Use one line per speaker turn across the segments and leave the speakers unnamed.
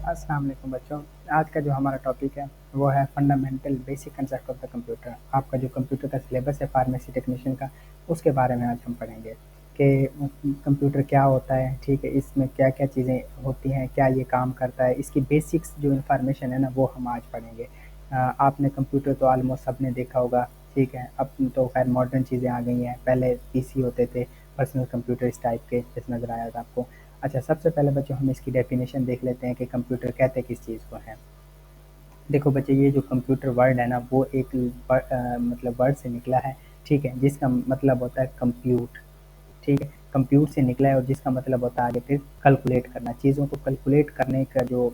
अस्सलाम वालेकुम बच्चों। आज का जो हमारा टॉपिक है वो है fundamental basic concept of the computer. आपका जो कंप्यूटर का सिलेबस है फार्मेसी टेक्नीशियन का, उसके बारे में आज हम पढ़ेंगे कि कंप्यूटर क्या होता है, ठीक है, इसमें क्या क्या चीज़ें होती हैं, क्या ये काम करता है, इसकी बेसिक्स जो इन्फॉर्मेशन है ना वो हम आज पढ़ेंगे। आपने कंप्यूटर तो ऑलमोस्ट सबने देखा होगा, ठीक है। अब तो खैर मॉडर्न चीज़ें आ गई हैं, पहले पीसी होते थे, पर्सनल कंप्यूटर इस टाइप के, जैसे नज़र आया था आपको। अच्छा, सबसे पहले बच्चों हम इसकी डेफिनेशन देख लेते हैं कि कंप्यूटर कहते किस चीज़ को हैं। देखो बच्चे, ये जो कंप्यूटर वर्ड है ना वो एक मतलब वर्ड से निकला है, ठीक है, जिसका मतलब होता है कंप्यूट, ठीक है। कंप्यूट से निकला है और जिसका मतलब होता है आगे फिर कैलकुलेट करना, चीज़ों को कैलकुलेट करने का जो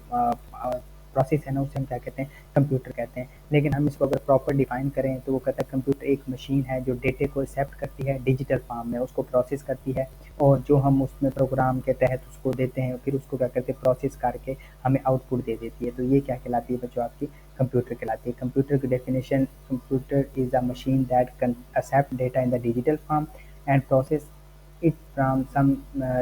प्रोसेस है ना उसे हम क्या कहते हैं, कंप्यूटर कहते हैं। लेकिन हम इसको अगर प्रॉपर डिफाइन करें तो वो कहता है कंप्यूटर एक मशीन है जो डेटे को एक्सेप्ट करती है डिजिटल फॉर्म में, उसको प्रोसेस करती है, और जो हम उसमें प्रोग्राम के तहत उसको देते हैं फिर उसको क्या करते हैं, प्रोसेस करके हमें आउटपुट दे देती है। तो ये क्या कहलाती है बच्चों, आपकी कंप्यूटर कहलाती है। कंप्यूटर की definition, computer is a machine that can accept data in the digital form and process it from some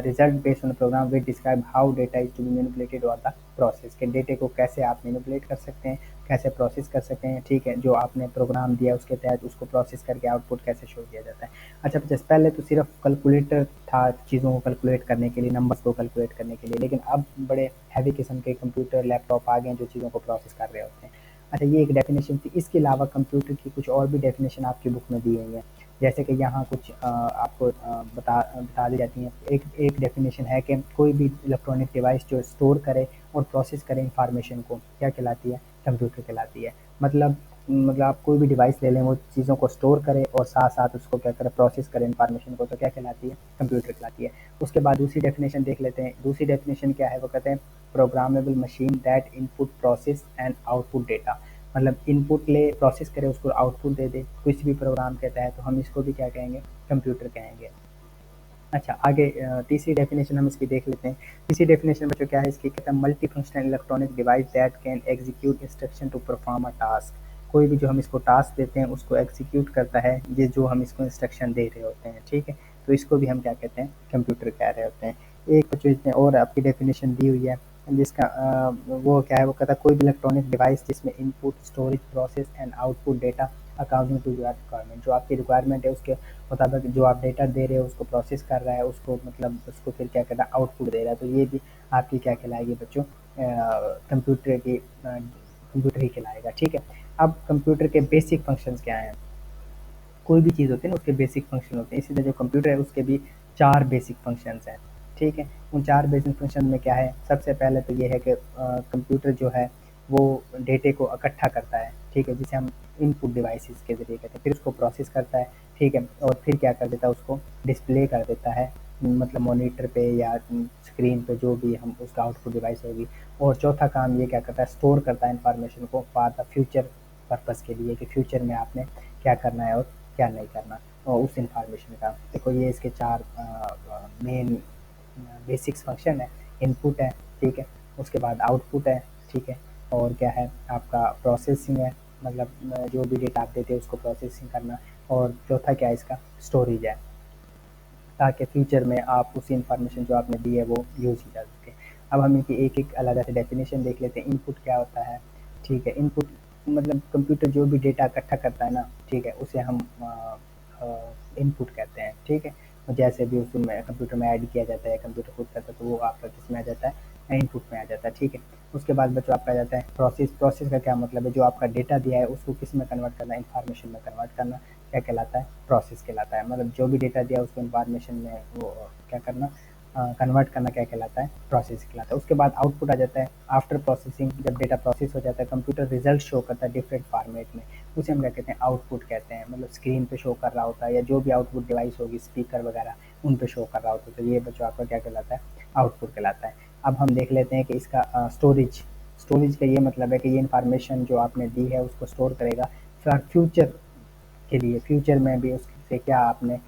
result based on the program which describe how data is to be manipulated or the process, के डेटे को कैसे आप manipulate कर सकते हैं, कैसे process कर सकते हैं, ठीक है, जो आपने प्रोग्राम दिया उसके तहत उसको प्रोसेस करके आउटपुट कैसे शो किया जाता है। अच्छा, जैसे पहले तो सिर्फ कैलकुलेटर था चीज़ों को कैलकुलेट करने के लिए, नंबर्स को कैलकुलेट करने के लिए, लेकिन अब बड़े हैवी किस्म के कंप्यूटर लैपटॉप आ गए हैं जो चीज़ों को प्रोसेस कर रहे होते हैं। अच्छा, ये एक डेफिनेशन थी। इसके अलावा कंप्यूटर की कुछ और भी डेफिनेशन आपकी बुक में दी हुई है, जैसे कि यहाँ कुछ आपको बता दी जाती हैं। एक एक डेफिनेशन है कि कोई भी इलेक्ट्रॉनिक डिवाइस जो स्टोर करे और प्रोसेस करे इंफॉर्मेशन को, क्या कहलाती है, कंप्यूटर कहलाती है। मतलब आप कोई भी डिवाइस ले लें, वो चीज़ों को स्टोर करे और साथ साथ उसको क्या करे, प्रोसेस करे इंफॉर्मेशन को, तो क्या कहलाती है, कंप्यूटर कहलाती है। उसके बाद दूसरी डेफिनेशन देख लेते हैं। दूसरी डेफिनेशन क्या है, वो कहते हैं programmable machine that input process and output data, मतलब इनपुट ले प्रोसेस करे उसको आउटपुट दे दे किसी भी प्रोग्राम के तहत, तो हम इसको भी क्या कहेंगे, कंप्यूटर कहेंगे। अच्छा, आगे तीसरी डेफिनेशन हम इसकी देख लेते हैं। तीसरी डेफिनेशन बच्चों क्या है इसकी, कहता है multifunctional electronic device that can execute instruction to perform a task. कोई भी जो हम इसको टास्क देते हैं उसको एग्जीक्यूट करता है, ये जो हम इसको इंस्ट्रक्शन दे रहे होते हैं, ठीक है। तो इसको भी हम क्या कहते हैं, कंप्यूटर कह रहे होते हैं। एक बच्चों इसमें और आपकी डेफिनेशन दी हुई है जिसका वो क्या है, वो कहता है कोई भी इलेक्ट्रॉनिक डिवाइस जिसमें input storage process and output data according to your requirement, जो आपकी रिक्वायरमेंट है उसके मुताबिक जो आप डेटा दे रहे हो उसको प्रोसेस कर रहा है, उसको मतलब उसको फिर क्या कर रहा है, आउटपुट दे रहा है। तो ये भी आपकी क्या कहलाएगी बच्चों, कंप्यूटर की कंप्यूटर ही कहलाएगा, ठीक है। अब कंप्यूटर के बेसिक फंक्शंस क्या हैं। कोई भी चीज़ होती है ना उसके बेसिक फंक्शन होते हैं, इसी तरह जो कंप्यूटर है उसके भी चार बेसिक फंक्शंस हैं, ठीक है। उन चार बेसिक फंक्शन में क्या है, सबसे पहले तो ये है कि कंप्यूटर जो है वो डेटे को इकट्ठा करता है, ठीक है, जिसे हम इनपुट डिवाइसेस के ज़रिए कहते हैं, फिर उसको प्रोसेस करता है, ठीक है, और फिर क्या कर देता है, उसको डिस्प्ले कर देता है, मतलब मॉनिटर पे या स्क्रीन पे जो भी हम उसका आउटपुट डिवाइस होगी। और चौथा काम ये क्या करता है, स्टोर करता है इंफॉर्मेशन को फॉर द फ्यूचर पर्पज़ के लिए, कि फ्यूचर में आपने क्या करना है और क्या नहीं करना, और उस इंफॉर्मेशन का। देखो ये इसके चार मेन बेसिक्स फंक्शन है। इनपुट है, ठीक है, उसके बाद आउटपुट है, ठीक है, और क्या है आपका प्रोसेसिंग है, मतलब जो भी डेटा आप देते हैं उसको प्रोसेसिंग करना, और चौथा क्या है इसका, स्टोरेज है, ताकि फ्यूचर में आप उसी इंफॉर्मेशन जो आपने दी है वो यूज़ की जा सके। अब हम इनकी एक एक अलग से डेफिनेशन देख लेते हैं। इनपुट क्या होता है, ठीक है। इनपुट मतलब कंप्यूटर जो भी डेटा इकट्ठा करता है ना, ठीक है, उसे हम इनपुट कहते हैं, ठीक है। और जैसे भी उसमें कंप्यूटर में ऐड किया जाता है, कंप्यूटर खुद करता है, तो वो आपका किस में आ जाता है, इनपुट में आ जाता है, ठीक है। उसके बाद बच्चों आपका आ जाता है प्रोसेस। प्रोसेस का क्या मतलब है, जो आपका डेटा दिया है उसको किस में कन्वर्ट करना, इंफॉर्मेशन में कन्वर्ट करना, क्या कहलाता है, प्रोसेस कहलाता है। मतलब जो भी डेटा दिया उसको इंफॉर्मेशन में वो क्या करना, कन्वर्ट करना, क्या कहलाता है, प्रोसेस कहलाता है। उसके बाद आउटपुट आ जाता है। आफ्टर प्रोसेसिंग जब डेटा प्रोसेस हो जाता है, कंप्यूटर रिजल्ट शो करता है डिफरेंट फॉर्मेट में, उसे हम क्या कहते हैं, आउटपुट कहते हैं। मतलब स्क्रीन पे शो कर रहा होता है, या जो भी आउटपुट डिवाइस होगी, स्पीकर वगैरह, उन पे शो कर रहा होता है। तो ये बच्चों आपका क्या कहलाता है, आउटपुट कहलाता है। अब हम देख लेते हैं कि इसका स्टोरेज। स्टोरेज का ये मतलब है कि ये इंफॉर्मेशन जो आपने दी है उसको स्टोर करेगा फॉर फ्यूचर के लिए, फ्यूचर में भी उससे क्या आपने